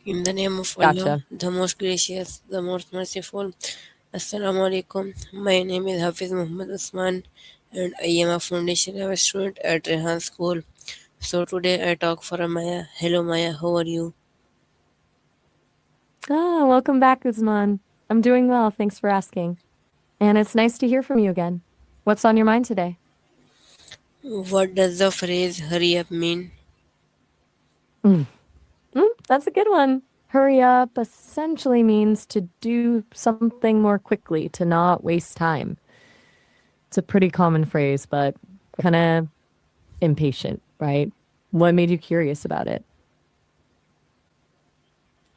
In the name of Allah, Gotcha. the most gracious, the most merciful. Assalamu alaikum. My name is Hafiz Muhammad Usman and I am a foundation level student at Rehan School. So today I talk for Maya. Hello Maya, how are you? Welcome back, Uzman. I'm doing well. Thanks for asking. And it's nice to hear from you again. What's on your mind today? What does the phrase hurry up mean? Mm. That's a good one. Hurry up essentially means to do something more quickly, to not waste time. It's a pretty common phrase, but kind of impatient, right? What made you curious about it?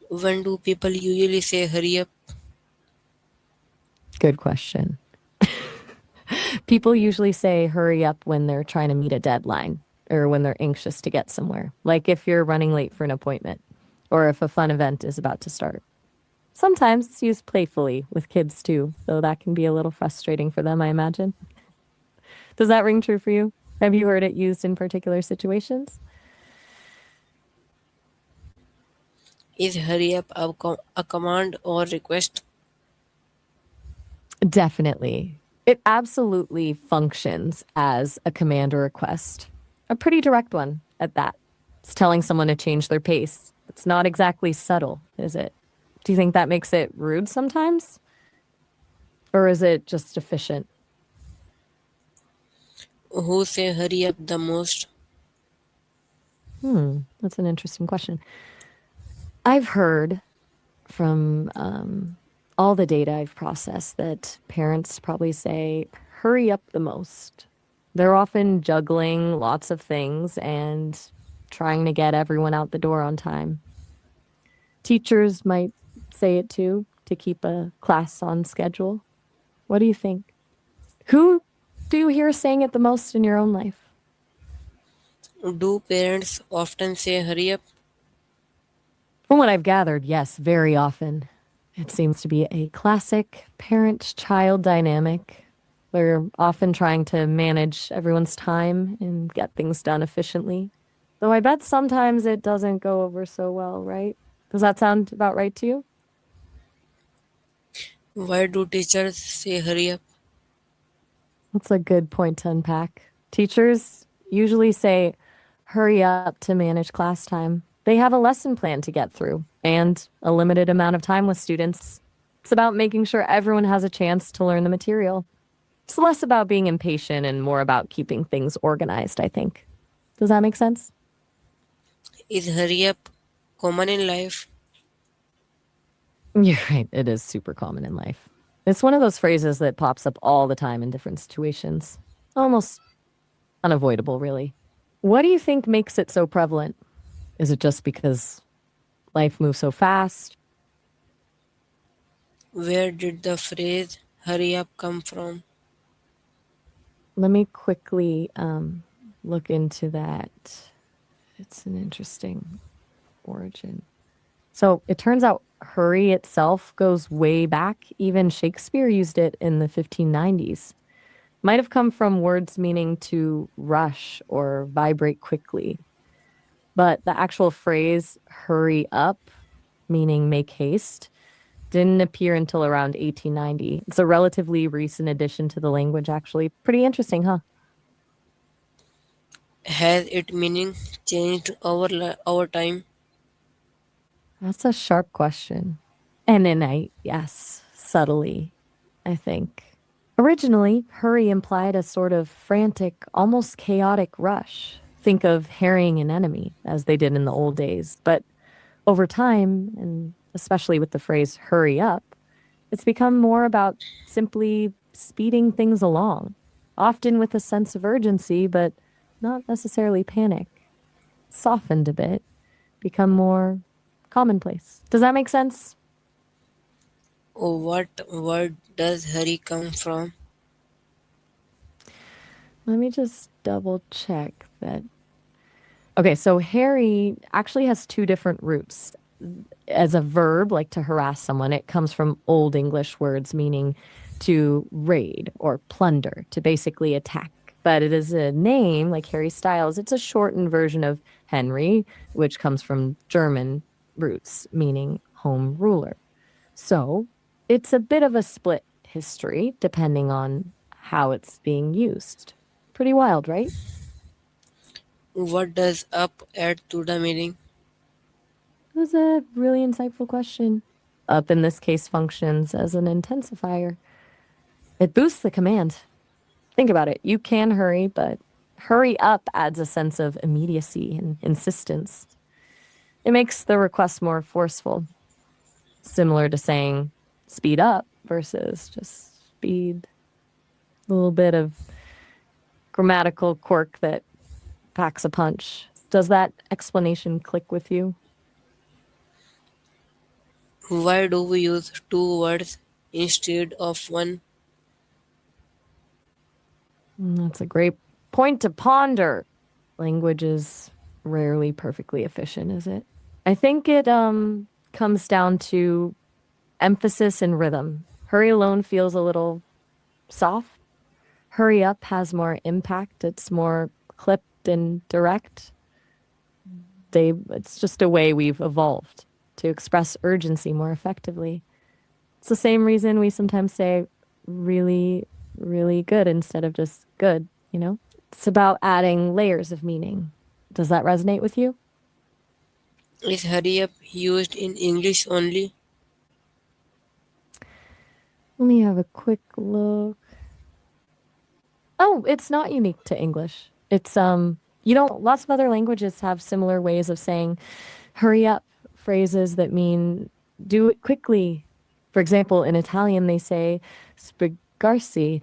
When do people usually say hurry up? Good question. People usually say hurry up when they're trying to meet a deadline or when they're anxious to get somewhere, like if you're running late for an appointment or if a fun event is about to start. Sometimes it's used playfully with kids too, though that can be a little frustrating for them, I imagine. Does that ring true for you? Have you heard it used in particular situations? Is hurry up a command or request? Definitely. It absolutely functions as a command or request. A pretty direct one at that. It's telling someone to change their pace. It's not exactly subtle, is it? Do you think that makes it rude sometimes? Or is it just efficient? Who say hurry up the most? That's an interesting question. I've heard from all the data I've processed that parents probably say, hurry up the most. They're often juggling lots of things and trying to get everyone out the door on time. Teachers might say it too to keep a class on schedule. What do you think? Who do you hear saying it the most in your own life? Do parents often say hurry up? From what I've gathered, yes, very often. It seems to be a classic parent child dynamic. They're often trying to manage everyone's time and get things done efficiently. Though I bet sometimes it doesn't go over so well, right? Does that sound about right to you? Why do teachers say hurry up? That's a good point to unpack. Teachers usually say, hurry up to manage class time. They have a lesson plan to get through and a limited amount of time with students. It's about making sure everyone has a chance to learn the material. It's less about being impatient and more about keeping things organized, I think. Does that make sense? Is hurry up common in life? You're right. It is super common in life. It's one of those phrases that pops up all the time in different situations. Almost unavoidable, really. What do you think makes it so prevalent? Is it just because life moves so fast? Where did the phrase hurry up come from? Let me quickly look into that. It's an interesting origin. So it turns out hurry itself goes way back. Even Shakespeare used it in the 1590s. Might have come from words meaning to rush or vibrate quickly. But the actual phrase hurry up, meaning make haste, didn't appear until around 1890. It's a relatively recent addition to the language, actually. Pretty interesting, huh? Has its meaning changed over time? That's a sharp question. And then yes, subtly, I think. Originally, hurry implied a sort of frantic, almost chaotic rush. Think of harrying an enemy, as they did in the old days. But over time, and especially with the phrase hurry up, it's become more about simply speeding things along, often with a sense of urgency, but not necessarily panic. Softened a bit, become more commonplace. Does that make sense? What word does hurry come from? Let me just double check that. Okay, so harry actually has two different roots. As a verb, like to harass someone, it comes from Old English words meaning to raid or plunder, to basically attack. But it is a name like Harry Styles. It's a shortened version of Henry, which comes from German roots, meaning home ruler. So it's a bit of a split history depending on how it's being used. Pretty wild, right? What does up add to the meaning? It was a really insightful question. Up in this case functions as an intensifier. It boosts the command. Think about it. You can hurry, but hurry up adds a sense of immediacy and insistence. It makes the request more forceful, similar to saying speed up versus just speed. A little bit of grammatical quirk that packs a punch. Does that explanation click with you? Why do we use two words instead of one? That's a great point to ponder. Language is rarely perfectly efficient, is it? I think it comes down to emphasis and rhythm. Hurry alone feels a little soft. Hurry up has more impact. It's more clipped and direct. It's just a way we've evolved to express urgency more effectively. It's the same reason we sometimes say really, really good instead of just good, you know? It's about adding layers of meaning. Does that resonate with you? Is hurry up used in English only? Let me have a quick look. Oh, it's not unique to English. It's lots of other languages have similar ways of saying hurry up, phrases that mean do it quickly. For example, in Italian they say spiegarsi,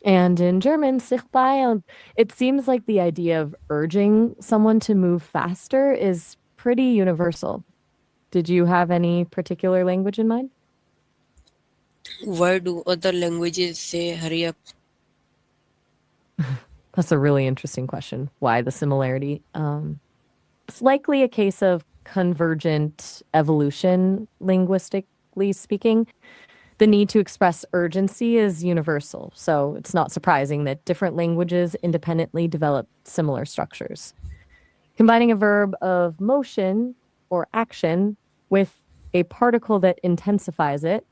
and in German sich beeilen. It seems like the idea of urging someone to move faster is pretty universal. Did you have any particular language in mind? Why do other languages say hurry up? That's a really interesting question. Why the similarity? It's likely a case of convergent evolution, linguistically speaking. The need to express urgency is universal, so it's not surprising that different languages independently develop similar structures. Combining a verb of motion or action with a particle that intensifies it,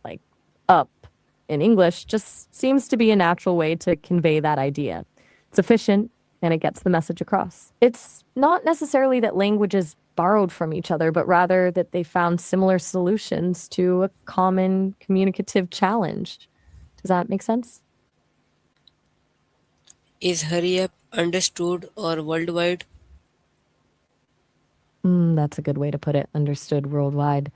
like up in English, just seems to be a natural way to convey that idea. It's efficient and it gets the message across. It's not necessarily that languages borrowed from each other, but rather that they found similar solutions to a common communicative challenge. Does that make sense? Is hurry up understood or worldwide? That's a good way to put it, understood worldwide.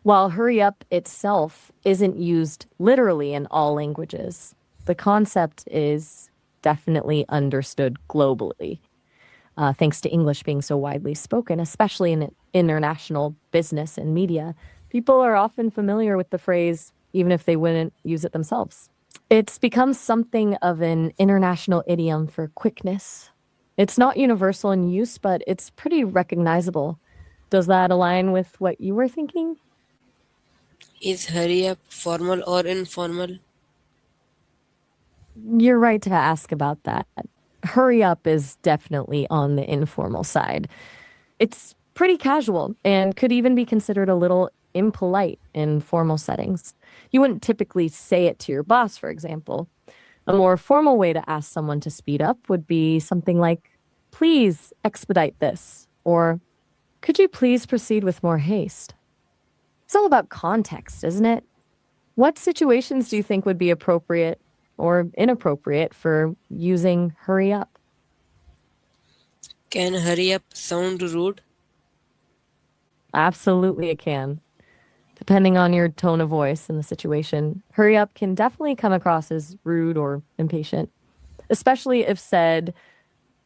While hurry up itself isn't used literally in all languages, the concept is definitely understood globally, thanks to English being so widely spoken, especially in international business and media. People are often familiar with the phrase, even if they wouldn't use it themselves. It's become something of an international idiom for quickness. It's not universal in use, but it's pretty recognizable. Does that align with what you were thinking? Is hurry up formal or informal? You're right to ask about that. Hurry up is definitely on the informal side. It's pretty casual and could even be considered a little impolite in formal settings. You wouldn't typically say it to your boss, for example. A more formal way to ask someone to speed up would be something like, please expedite this, or could you please proceed with more haste? It's all about context, isn't it? What situations do you think would be appropriate or inappropriate for using hurry up? Can hurry up sound rude? Absolutely, it can. Depending on your tone of voice and the situation, hurry up can definitely come across as rude or impatient, especially if said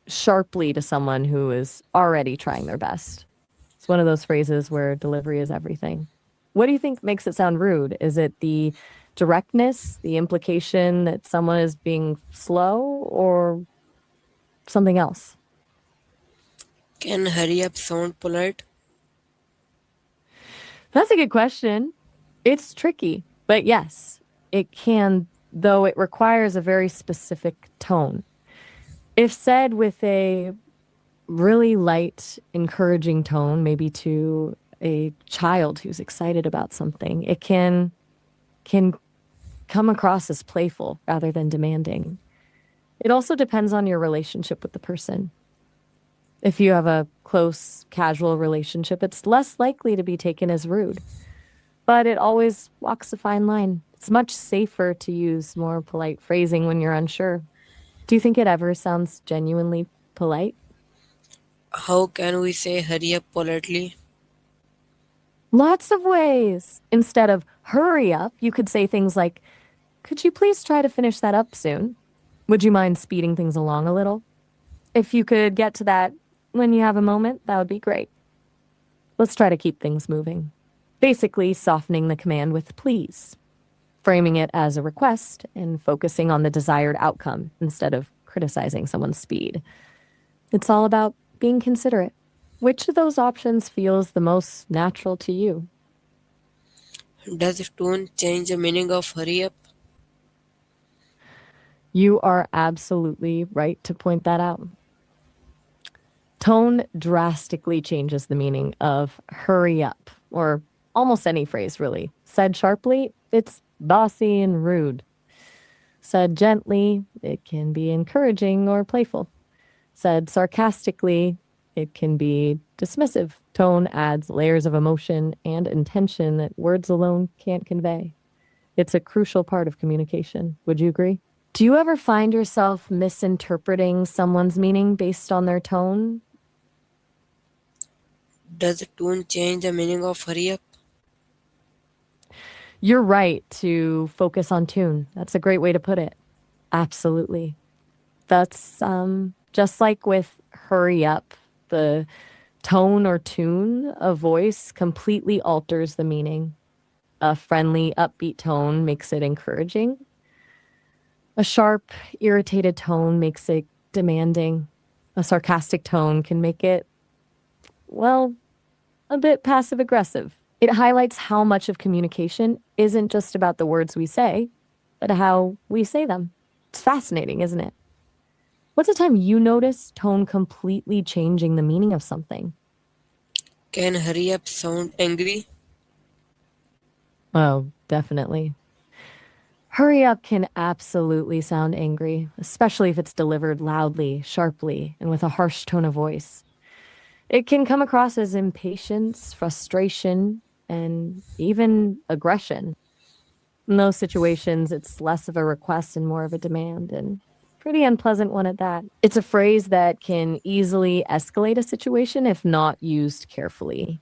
sharply to someone who is already trying their best. It's one of those phrases where delivery is everything. What do you think makes it sound rude? Is it the directness, the implication that someone is being slow, or something else? Can hurry up sound polite? That's a good question. It's tricky, but yes, it can, though it requires a very specific tone. If said with a really light, encouraging tone, maybe to a child who's excited about something. It can come across as playful rather than demanding. It also depends on your relationship with the person. If you have a close, casual relationship, it's less likely to be taken as rude, but it always walks a fine line. It's much safer to use more polite phrasing when you're unsure. Do you think it ever sounds genuinely polite? How can we say hurry up politely? Lots of ways. Instead of hurry up, you could say things like, could you please try to finish that up soon? Would you mind speeding things along a little? If you could get to that when you have a moment, that would be great. Let's try to keep things moving. Basically, softening the command with please, framing it as a request and focusing on the desired outcome instead of criticizing someone's speed. It's all about being considerate. Which of those options feels the most natural to you? Does tone change the meaning of hurry up? You are absolutely right to point that out. Tone drastically changes the meaning of hurry up, or almost any phrase, really. Said sharply, it's bossy and rude. Said gently, it can be encouraging or playful. Said sarcastically, it can be dismissive. Tone adds layers of emotion and intention that words alone can't convey. It's a crucial part of communication. Would you agree? Do you ever find yourself misinterpreting someone's meaning based on their tone? Does tone change the meaning of hurry up? You're right to focus on tune. That's a great way to put it. Absolutely. That's just like with hurry up, the tone or tune of voice completely alters the meaning. A friendly, upbeat tone makes it encouraging. A sharp, irritated tone makes it demanding. A sarcastic tone can make it, well, a bit passive aggressive. It highlights how much of communication isn't just about the words we say, but how we say them. It's fascinating, isn't it? What's a time you notice tone completely changing the meaning of something? Can hurry up sound angry? Oh, definitely. Hurry up can absolutely sound angry, especially if it's delivered loudly, sharply, and with a harsh tone of voice. It can come across as impatience, frustration, and even aggression. In those situations, it's less of a request and more of a demand, and pretty unpleasant one at that. It's a phrase that can easily escalate a situation if not used carefully.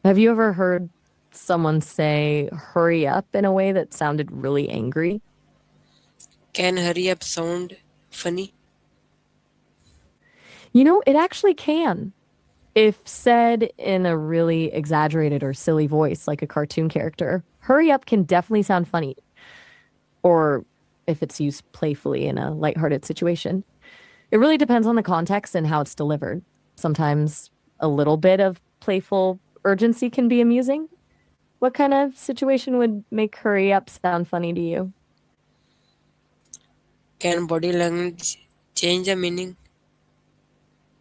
Have you ever heard someone say hurry up in a way that sounded really angry? Can hurry up sound funny? You know, it actually can. If said in a really exaggerated or silly voice, like a cartoon character, hurry up can definitely sound funny. Or if it's used playfully in a lighthearted situation. It really depends on the context and how it's delivered. Sometimes a little bit of playful urgency can be amusing. What kind of situation would make hurry up sound funny to you? Can body language change the meaning?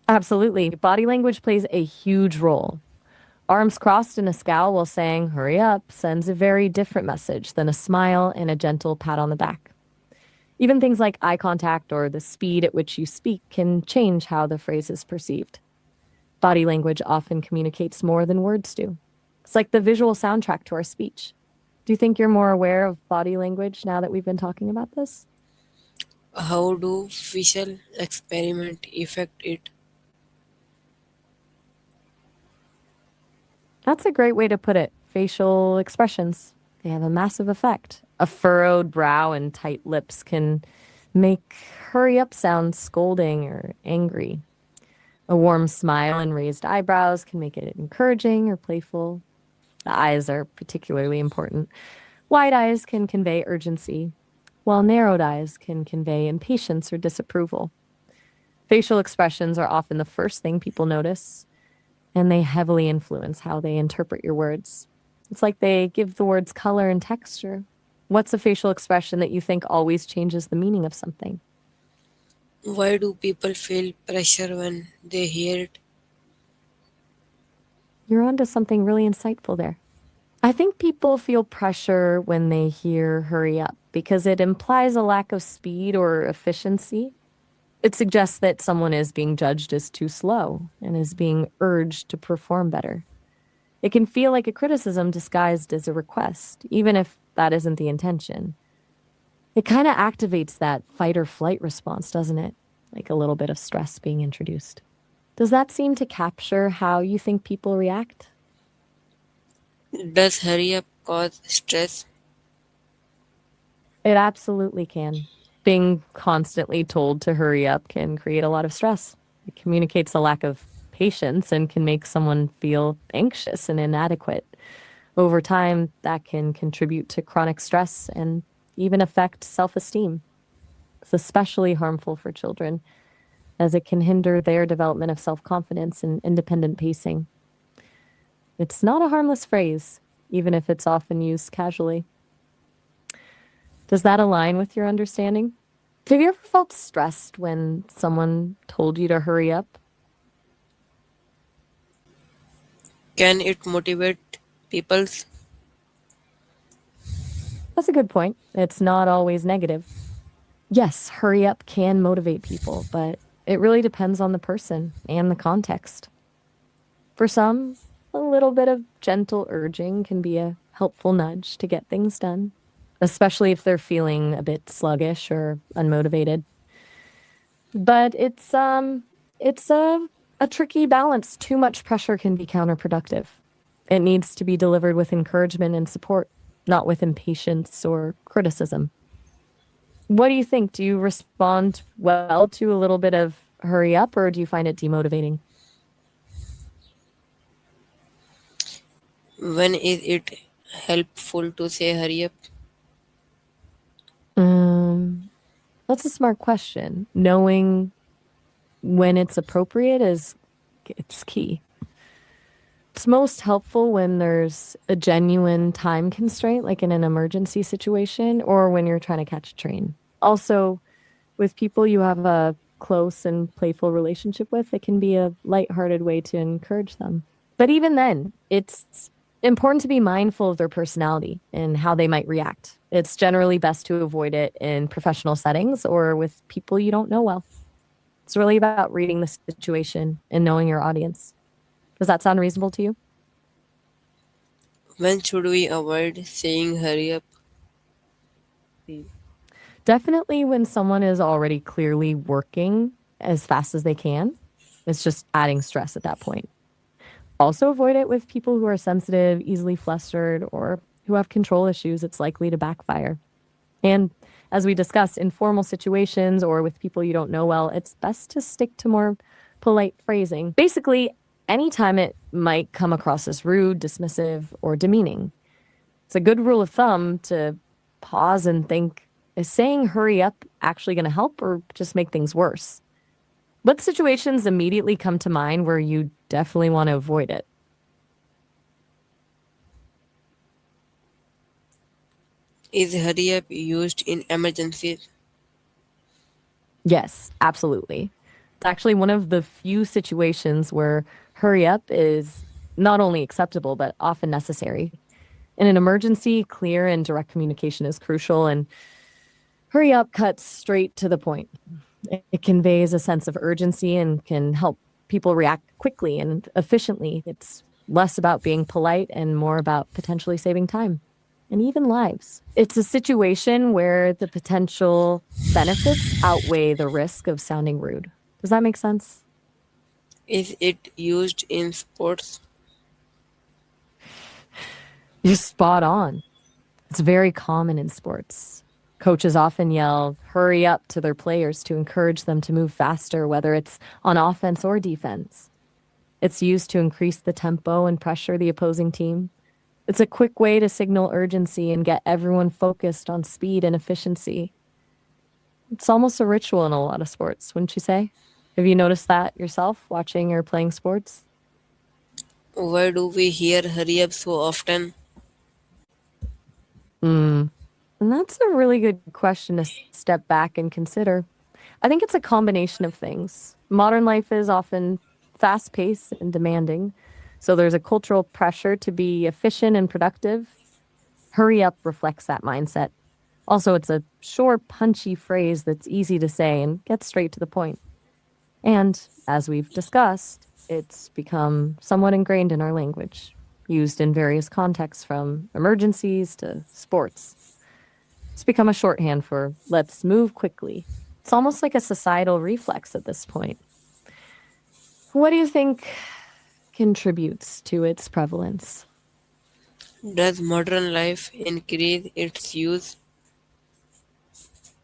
Absolutely. Body language plays a huge role. Arms crossed in a scowl while saying, hurry up, sends a very different message than a smile and a gentle pat on the back. Even things like eye contact or the speed at which you speak can change how the phrase is perceived. Body language often communicates more than words do. It's like the visual soundtrack to our speech. Do you think you're more aware of body language now that we've been talking about this? How do facial experiment affect it? That's a great way to put it. Facial expressions, they have a massive effect. A furrowed brow and tight lips can make hurry up sound scolding or angry. A warm smile and raised eyebrows can make it encouraging or playful. The eyes are particularly important. Wide eyes can convey urgency, while narrowed eyes can convey impatience or disapproval. Facial expressions are often the first thing people notice, and they heavily influence how they interpret your words. It's like they give the words color and texture. What's a facial expression that you think always changes the meaning of something? Why do people feel pressure when they hear it? You're onto something really insightful there. I think people feel pressure when they hear hurry up because it implies a lack of speed or efficiency. It suggests that someone is being judged as too slow and is being urged to perform better. It can feel like a criticism disguised as a request, even if that isn't the intention. It kind of activates that fight or flight response, doesn't it? Like a little bit of stress being introduced. Does that seem to capture how you think people react? Does hurry up cause stress? It absolutely can. Being constantly told to hurry up can create a lot of stress. It communicates a lack of patience and can make someone feel anxious and inadequate. Over time, that can contribute to chronic stress and even affect self esteem. It's especially harmful for children as it can hinder their development of self confidence and independent pacing. It's not a harmless phrase, even if it's often used casually. Does that align with your understanding? Have you ever felt stressed when someone told you to hurry up? Can it motivate people? That's a good point. It's not always negative. Yes, hurry up can motivate people, but it really depends on the person and the context. For some, a little bit of gentle urging can be a helpful nudge to get things done, especially if they're feeling a bit sluggish or unmotivated. But it's a tricky balance. Too much pressure can be counterproductive. It needs to be delivered with encouragement and support, not with impatience or criticism. What do you think? Do you respond well to a little bit of hurry up or do you find it demotivating? When is it helpful to say hurry up? Um, that's a smart question. Knowing when it's appropriate is it's key. It's most helpful when there's a genuine time constraint, like in an emergency situation, or when you're trying to catch a train. Also, with people you have a close and playful relationship with, it can be a lighthearted way to encourage them. But even then, it's important to be mindful of their personality and how they might react. It's generally best to avoid it in professional settings or with people you don't know well. It's really about reading the situation and knowing your audience. Does that sound reasonable to you? When should we avoid saying hurry up? Definitely when someone is already clearly working as fast as they can. It's just adding stress at that point. Also, avoid it with people who are sensitive, easily flustered, or who have control issues. It's likely to backfire. And as we discussed, in formal situations or with people you don't know well, it's best to stick to more polite phrasing. Basically, anytime it might come across as rude, dismissive, or demeaning. It's a good rule of thumb to pause and think, is saying hurry up actually going to help or just make things worse? What situations immediately come to mind where you definitely want to avoid it? Is hurry up used in emergencies? Yes, absolutely. It's actually one of the few situations where hurry up is not only acceptable, but often necessary. In an emergency, clear and direct communication is crucial, and hurry up cuts straight to the point. It conveys a sense of urgency and can help people react quickly and efficiently. It's less about being polite and more about potentially saving time and even lives. It's a situation where the potential benefits outweigh the risk of sounding rude. Does that make sense? Is it used in sports? You're spot on. It's very common in sports. Coaches often yell, hurry up to their players to encourage them to move faster, whether it's on offense or defense. It's used to increase the tempo and pressure the opposing team. It's a quick way to signal urgency and get everyone focused on speed and efficiency. It's almost a ritual in a lot of sports, wouldn't you say? Have you noticed that yourself watching or playing sports? Why do we hear hurry up so often? Mm. And that's a really good question to step back and consider. I think it's a combination of things. Modern life is often fast paced and demanding. So there's a cultural pressure to be efficient and productive. Hurry up reflects that mindset. Also, it's a short, punchy phrase that's easy to say and gets straight to the point. And as we've discussed, it's become somewhat ingrained in our language, used in various contexts from emergencies to sports. It's become a shorthand for let's move quickly. It's almost like a societal reflex at this point. What do you think contributes to its prevalence? Does modern life increase its use?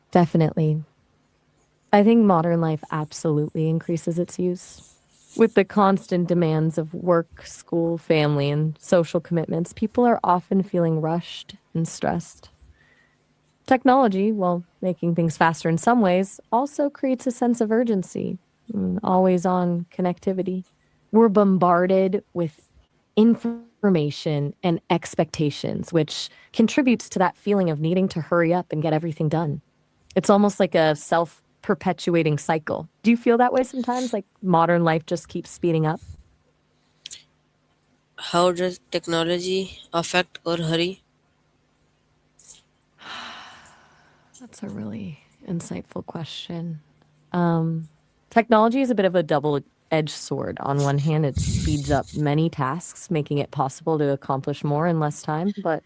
Definitely. I think modern life absolutely increases its use. With the constant demands of work, school, family, and social commitments, people are often feeling rushed and stressed. Technology, while making things faster in some ways, also creates a sense of urgency, always on connectivity. We're bombarded with information and expectations, which contributes to that feeling of needing to hurry up and get everything done. It's almost like a self perpetuating cycle. Do you feel that way sometimes? Like modern life just keeps speeding up? How does technology affect or hurry? That's a really insightful question. Technology is a bit of a double edged sword. On one hand, it speeds up many tasks, making it possible to accomplish more in less time. But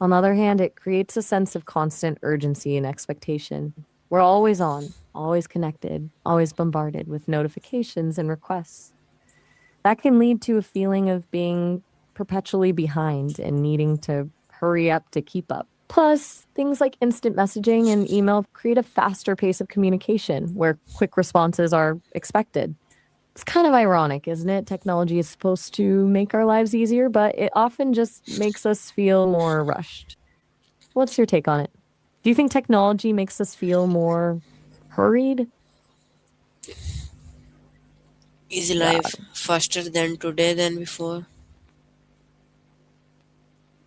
on the other hand, it creates a sense of constant urgency and expectation. We're always on, always connected, always bombarded with notifications and requests. That can lead to a feeling of being perpetually behind and needing to hurry up to keep up. Plus, things like instant messaging and email create a faster pace of communication where quick responses are expected. It's kind of ironic, isn't it? Technology is supposed to make our lives easier, but it often just makes us feel more rushed. What's your take on it? Do you think technology makes us feel more hurried? Is Yeah, life faster than today than before?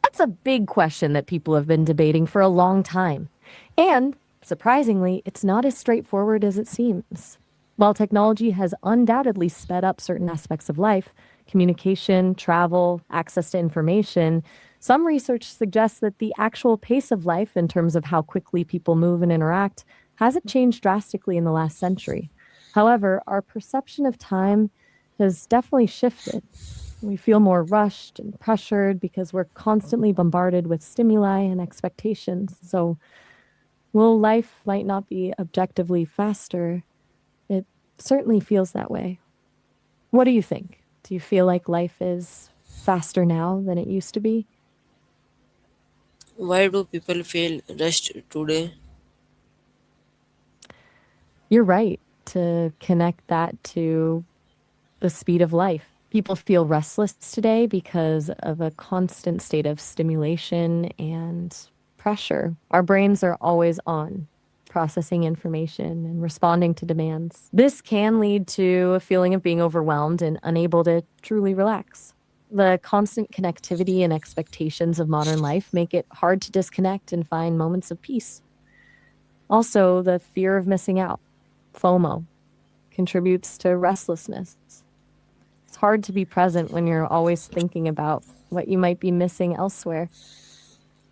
that's a big question that people have been debating for a long time. And surprisingly, it's not as straightforward as it seems. While technology has undoubtedly sped up certain aspects of life, communication, travel, access to information, some research suggests that the actual pace of life, in terms of how quickly people move and interact, hasn't changed drastically in the last century. However, our perception of time has definitely shifted. We feel more rushed and pressured because we're constantly bombarded with stimuli and expectations. So, while life might not be objectively faster, it certainly feels that way. What do you think? Do you feel like life is faster now than it used to be? Why do people feel rushed today? You're right to connect that to the speed of life. People feel restless today because of a constant state of stimulation and pressure. Our brains are always on, processing information and responding to demands. This can lead to a feeling of being overwhelmed and unable to truly relax. The constant connectivity and expectations of modern life make it hard to disconnect and find moments of peace. Also, the fear of missing out, FOMO, contributes to restlessness. It's hard to be present when you're always thinking about what you might be missing elsewhere.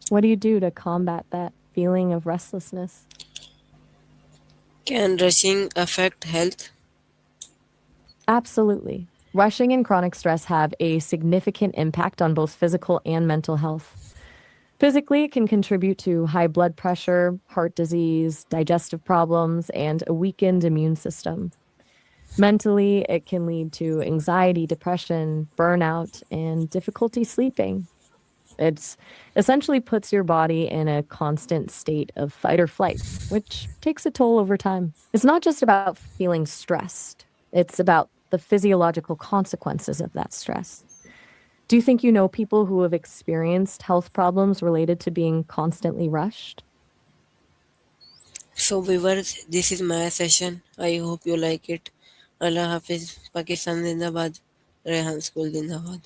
What do you do to combat that feeling of restlessness? Can rushing affect health? Absolutely. Rushing and chronic stress have a significant impact on both physical and mental health. Physically, it can contribute to high blood pressure, heart disease, digestive problems, and a weakened immune system. Mentally, it can lead to anxiety, depression, burnout, and difficulty sleeping. It's essentially puts your body in a constant state of fight or flight, which takes a toll over time. It's not just about feeling stressed, it's about the physiological consequences of that stress. Do you think you know people who have experienced health problems related to being constantly rushed? So viewers, this is my session. I hope you like it. Allah Hafiz. Pakistan Zindabad. Rehan School Zindabad.